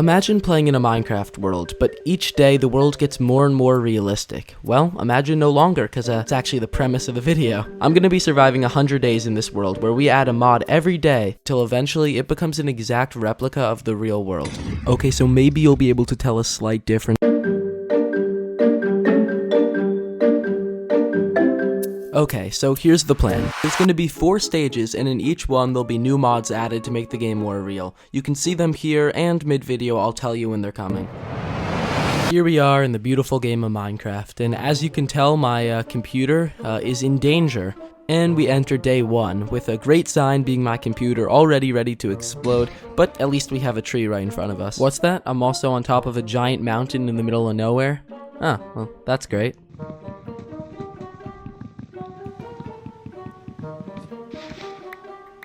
Imagine playing in a Minecraft world, but each day the world gets more and more realistic. Well, imagine no longer, because it's actually the premise of the video. I'm gonna be surviving 100 days in this world, where we add a mod every day, till eventually it becomes an exact replica of the real world. Okay, so maybe you'll be able to tell a slight difference. Okay, so here's the plan. There's going to be 4 stages, and in each one there'll be new mods added to make the game more real. You can see them here, and mid-video I'll tell you when they're coming. Here we are in the beautiful game of Minecraft, and as you can tell, my computer is in danger. And we enter day 1, with a great sign being my computer already ready to explode, but at least we have a tree right in front of us. What's that? I'm also on top of a giant mountain in the middle of nowhere? Oh, well, that's great.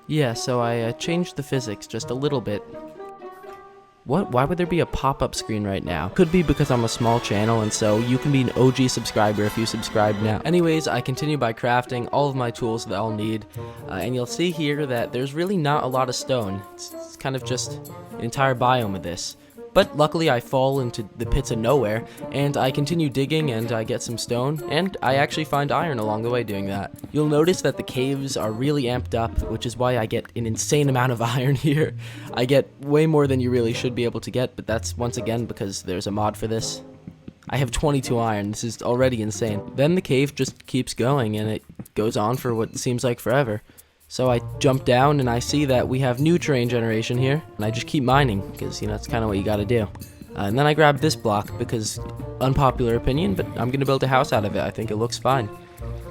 Yeah, so I changed the physics just a little bit. What? Why would there be a pop-up screen right now? Could be because I'm a small channel, and so you can be an OG subscriber if you subscribe now. Anyways, I continue by crafting all of my tools that I'll need, and you'll see here that there's really not a lot of stone. It's kind of just an entire biome of this. But luckily I fall into the pits of nowhere, and I continue digging and I get some stone, and I actually find iron along the way doing that. You'll notice that the caves are really amped up, which is why I get an insane amount of iron here. I get way more than you really should be able to get, but that's once again because there's a mod for this. I have 22 iron, this is already insane. Then the cave just keeps going, and it goes on for what seems like forever. So I jump down and I see that we have new terrain generation here, and I just keep mining, because, you know, that's kind of what you gotta do. And then I grab this block, because, unpopular opinion, but I'm gonna build a house out of it. I think it looks fine.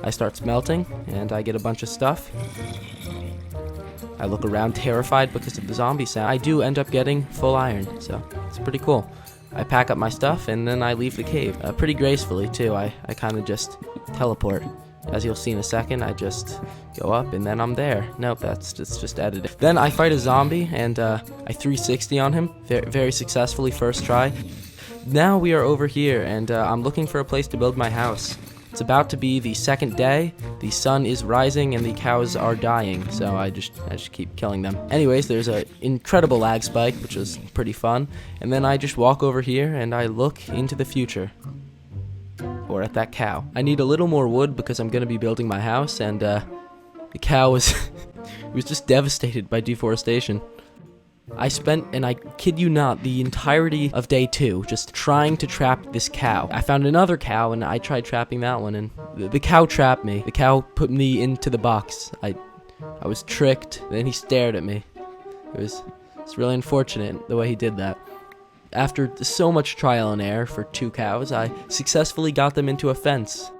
I start smelting, and I get a bunch of stuff. I look around terrified because of the zombie sound. I do end up getting full iron, so it's pretty cool. I pack up my stuff, and then I leave the cave, pretty gracefully, too. I kind of just teleport. As you'll see in a second, I just go up and then I'm there. Nope, it's just edited. Then I fight a zombie and I 360 on him, very successfully, first try. Now we are over here and I'm looking for a place to build my house. It's about to be the second day, the sun is rising and the cows are dying, so I just keep killing them. Anyways, there's an incredible lag spike, which is pretty fun, and then I just walk over here and I look into the future. Or at that cow. I need a little more wood because I'm gonna be building my house, and the cow was was just devastated by deforestation. I spent, and I kid you not, the entirety of day 2 just trying to trap this cow. I found another cow and I tried trapping that one, and the cow trapped me. The cow put me into the box. I was tricked, then he stared at me. It's really unfortunate the way he did that. After so much trial and error for 2 cows, I successfully got them into a fence.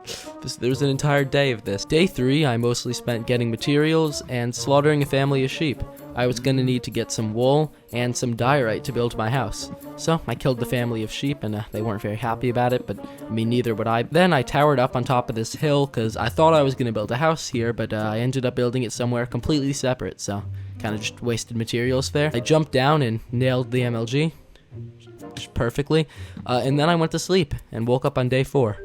There's an entire day of this. Day 3, I mostly spent getting materials and slaughtering a family of sheep. I was gonna need to get some wool and some diorite to build my house. So I killed the family of sheep, and they weren't very happy about it, but I mean, neither would I. Then I towered up on top of this hill, because I thought I was gonna build a house here, but I ended up building it somewhere completely separate, so kind of just wasted materials there. I jumped down and nailed the MLG. Perfectly, and then I went to sleep and woke up on day 4.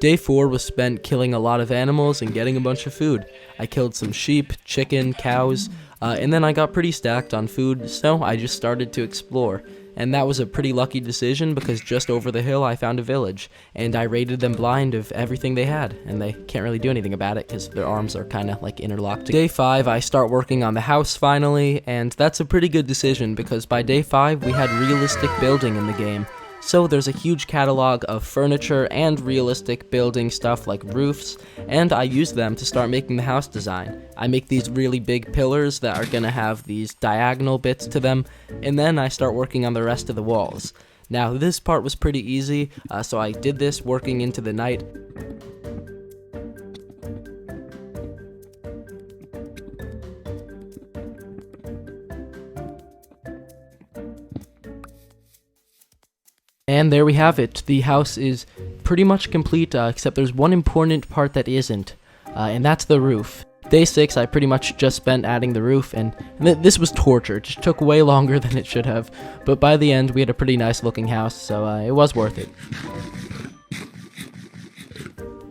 Day 4 was spent killing a lot of animals and getting a bunch of food. I killed some sheep, chicken, cows, and then I got pretty stacked on food, so I just started to explore. And that was a pretty lucky decision because just over the hill I found a village, and I raided them blind of everything they had, and they can't really do anything about it because their arms are kind of like interlocked. Day 5 I start working on the house finally, and that's a pretty good decision because by day 5 we had realistic building in the game. So there's a huge catalog of furniture and realistic building stuff like roofs, and I use them to start making the house design. I make these really big pillars that are gonna have these diagonal bits to them, and then I start working on the rest of the walls. Now this part was pretty easy, so I did this working into the night. And there we have it. The house is pretty much complete, except there's one important part that isn't, and that's the roof. Day 6, I pretty much just spent adding the roof, and this was torture. It just took way longer than it should have, but by the end, we had a pretty nice looking house, so it was worth it.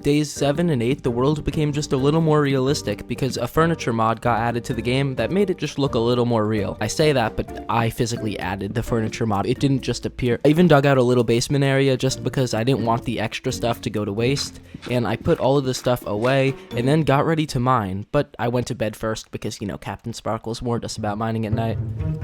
Days 7 and 8, the world became just a little more realistic because a furniture mod got added to the game that made it just look a little more real. I say that, but I physically added the furniture mod. It didn't just appear. I even dug out a little basement area just because I didn't want the extra stuff to go to waste, and I put all of the stuff away and then got ready to mine, but I went to bed first because, you know, Captain Sparkles warned us about mining at night.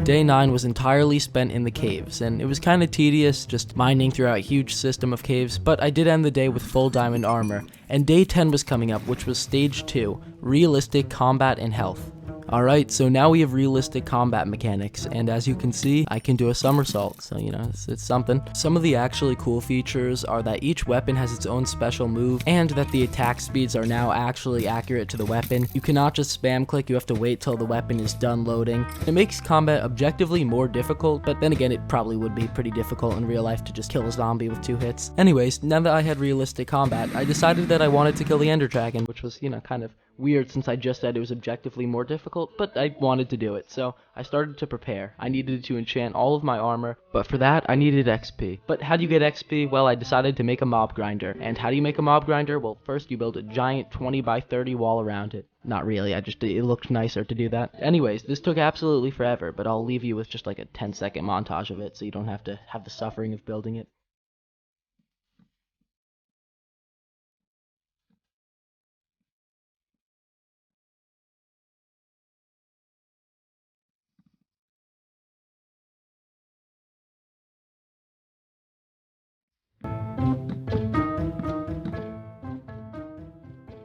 Day 9 was entirely spent in the caves, and it was kind of tedious just mining throughout a huge system of caves, but I did end the day with full diamond armor. And day 10 was coming up, which was stage 2, realistic combat and health. Alright, so now we have realistic combat mechanics, and as you can see, I can do a somersault, so you know, it's something. Some of the actually cool features are that each weapon has its own special move, and that the attack speeds are now actually accurate to the weapon. You cannot just spam click, you have to wait till the weapon is done loading. It makes combat objectively more difficult, but then again, it probably would be pretty difficult in real life to just kill a zombie with 2 hits. Anyways, now that I had realistic combat, I decided that I wanted to kill the Ender Dragon, which was, you know, kind of weird since I just said it was objectively more difficult, but I wanted to do it, so I started to prepare. I needed to enchant all of my armor, but for that I needed XP. But how do you get XP? Well, I decided to make a mob grinder. And how do you make a mob grinder? Well, first you build a giant 20 by 30 wall around it. Not really, it looked nicer to do that. Anyways, this took absolutely forever, but I'll leave you with just like a 10-second montage of it so you don't have to have the suffering of building it.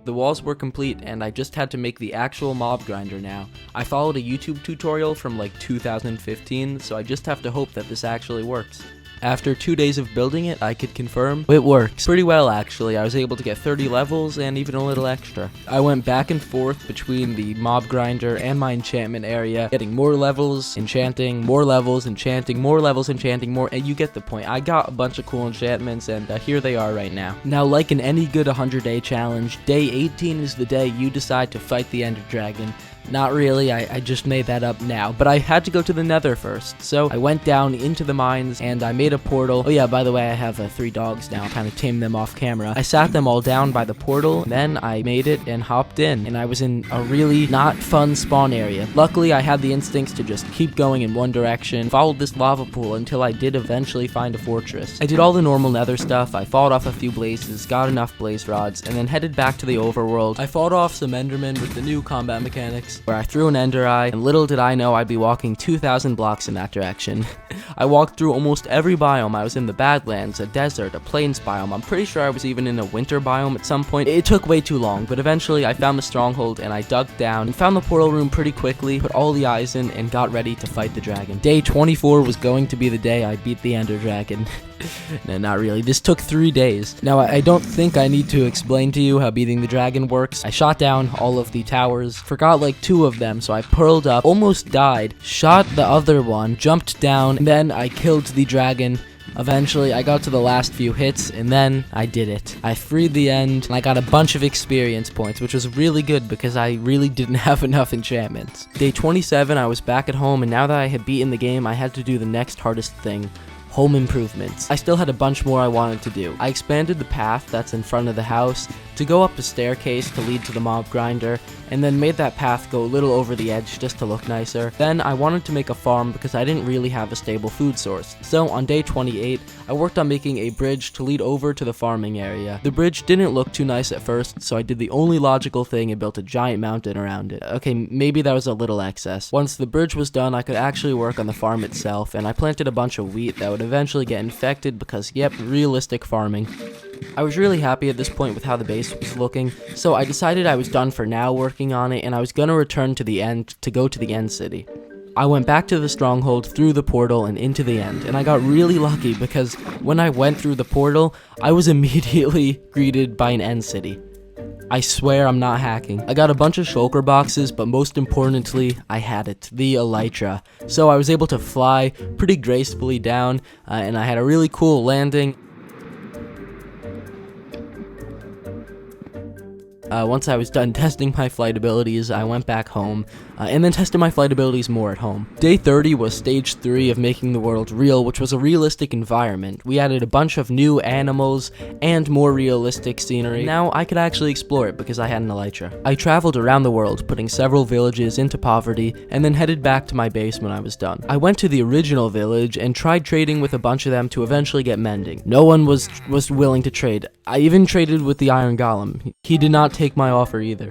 The walls were complete, and I just had to make the actual mob grinder now. I followed a YouTube tutorial from like 2015, so I just have to hope that this actually works. After 2 days of building it, I could confirm it works pretty well actually. I was able to get 30 levels and even a little extra. I went back and forth between the mob grinder and my enchantment area, getting more levels, enchanting, more levels, enchanting, more levels, enchanting, more, and you get the point. I got a bunch of cool enchantments, and here they are right now. Now, like in any good 100-day challenge, day 18 is the day you decide to fight the Ender Dragon. Not really, I just made that up now, but I had to go to the Nether first, so I went down into the mines, and I made a portal. Oh yeah, by the way, I have 3 dogs now, kind of tamed them off camera. I sat them all down by the portal, then I made it and hopped in, and I was in a really not fun spawn area. Luckily, I had the instincts to just keep going in one direction, followed this lava pool until I did eventually find a fortress. I did all the normal Nether stuff, I fought off a few blazes, got enough blaze rods, and then headed back to the overworld. I fought off some endermen with the new combat mechanics, where I threw an ender eye, and little did I know I'd be walking 2,000 blocks in that direction. I walked through almost every biome. I was in the Badlands, a desert, a plains biome. I'm pretty sure I was even in a winter biome at some point. It took way too long, but eventually I found the stronghold, and I dug down and found the portal room pretty quickly, put all the eyes in, and got ready to fight the dragon. Day 24 was going to be the day I beat the Ender Dragon. No, not really. This took 3 days. Now, I don't think I need to explain to you how beating the dragon works. I shot down all of the towers, forgot like 2 of them, so I pearled up, almost died, shot the other one, jumped down, and then I killed the dragon. Eventually, I got to the last few hits, and then I did it. I freed the end, and I got a bunch of experience points, which was really good because I really didn't have enough enchantments. Day 27, I was back at home, and now that I had beaten the game, I had to do the next hardest thing. Home improvements. I still had a bunch more I wanted to do. I expanded the path that's in front of the house to go up a staircase to lead to the mob grinder, and then made that path go a little over the edge just to look nicer. Then I wanted to make a farm because I didn't really have a stable food source. So on day 28, I worked on making a bridge to lead over to the farming area. The bridge didn't look too nice at first, so I did the only logical thing and built a giant mountain around it. Okay, maybe that was a little excess. Once the bridge was done, I could actually work on the farm itself, and I planted a bunch of wheat that would eventually get infected because, yep, realistic farming. I was really happy at this point with how the base was looking, so I decided I was done for now working on it, and I was gonna return to the end to go to the end city. I went back to the stronghold through the portal and into the end, and I got really lucky because when I went through the portal, I was immediately greeted by an end city. I swear I'm not hacking. I got a bunch of shulker boxes, but most importantly, I had it, the elytra. So I was able to fly pretty gracefully down, and I had a really cool landing. Once I was done testing my flight abilities, I went back home, and then tested my flight abilities more at home. Day 30 was stage 3 of making the world real, which was a realistic environment. We added a bunch of new animals and more realistic scenery. Now I could actually explore it because I had an elytra. I traveled around the world, putting several villages into poverty, and then headed back to my base when I was done. I went to the original village and tried trading with a bunch of them to eventually get mending. No one was willing to trade. I even traded with the Iron Golem. He did not take my offer either.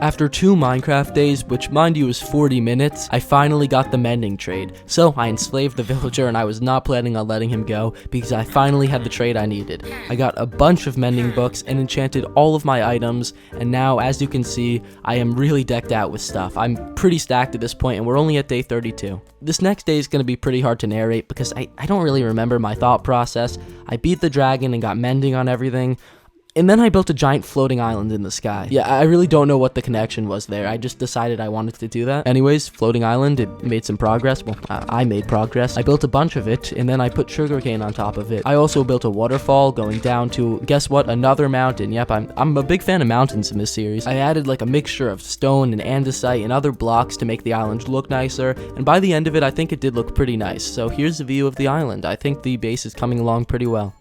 After 2 Minecraft days, which mind you is 40 minutes, I finally got the mending trade. So I enslaved the villager and I was not planning on letting him go because I finally had the trade I needed. I got a bunch of mending books and enchanted all of my items, and now as you can see, I am really decked out with stuff. I'm pretty stacked at this point and we're only at day 32. This next day is going to be pretty hard to narrate because I don't really remember my thought process. I beat the dragon and got mending on everything. And then I built a giant floating island in the sky. Yeah, I really don't know what the connection was there. I just decided I wanted to do that. Anyways, floating island, it made some progress. Well, I made progress. I built a bunch of it, and then I put sugarcane on top of it. I also built a waterfall going down to, guess what, another mountain. Yep, I'm a big fan of mountains in this series. I added like a mixture of stone and andesite and other blocks to make the island look nicer, and by the end of it, I think it did look pretty nice. So here's the view of the island. I think the base is coming along pretty well.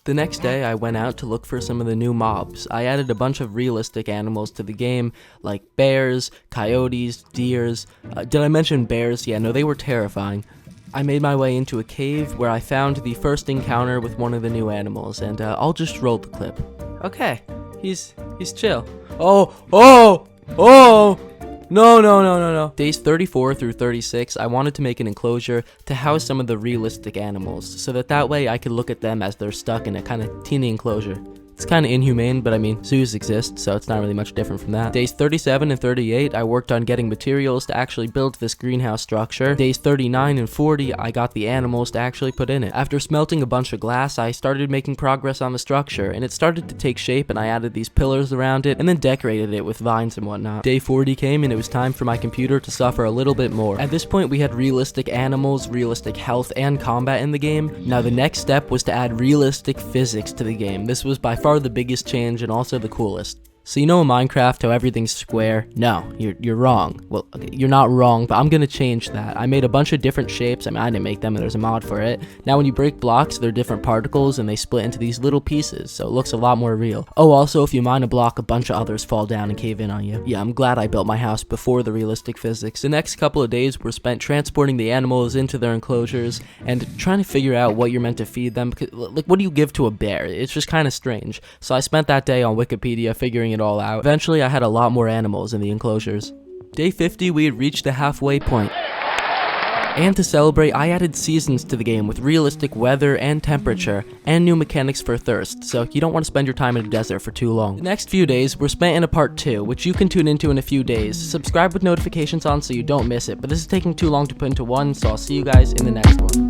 The next day, I went out to look for some of the new mobs. I added a bunch of realistic animals to the game, like bears, coyotes, deers. Did I mention bears? Yeah, no, they were terrifying. I made my way into a cave where I found the first encounter with one of the new animals, and I'll just roll the clip. Okay, he's chill. Oh! No. Days 34 through 36, I wanted to make an enclosure to house some of the realistic animals, so that way I could look at them as they're stuck in a kind of teeny enclosure. It's kind of inhumane, but I mean, zoos exist, so it's not really much different from that. Days 37 and 38, I worked on getting materials to actually build this greenhouse structure. Days 39 and 40, I got the animals to actually put in it. After smelting a bunch of glass, I started making progress on the structure, and it started to take shape, and I added these pillars around it, and then decorated it with vines and whatnot. Day 40 came, and it was time for my computer to suffer a little bit more. At this point, we had realistic animals, realistic health, and combat in the game. Now, the next step was to add realistic physics to the game. This was by far the biggest change and also the coolest. So you know in Minecraft how everything's square? No, you're wrong. Well, okay, you're not wrong, but I'm gonna change that. I made a bunch of different shapes. I mean, I didn't make them, there's a mod for it. Now when you break blocks, they're different particles and they split into these little pieces, so it looks a lot more real. Oh, also, if you mine a block, a bunch of others fall down and cave in on you. Yeah, I'm glad I built my house before the realistic physics. The next couple of days were spent transporting the animals into their enclosures and trying to figure out what you're meant to feed them. Because, like, what do you give to a bear? It's just kind of strange. So I spent that day on Wikipedia figuring it all out. Eventually, I had a lot more animals in the enclosures. Day 50, we had reached the halfway point. And to celebrate, I added seasons to the game with realistic weather and temperature, and new mechanics for thirst, so you don't want to spend your time in a desert for too long. The next few days were spent in a part 2, which you can tune into in a few days. Subscribe with notifications on so you don't miss it, but this is taking too long to put into one, so I'll see you guys in the next one.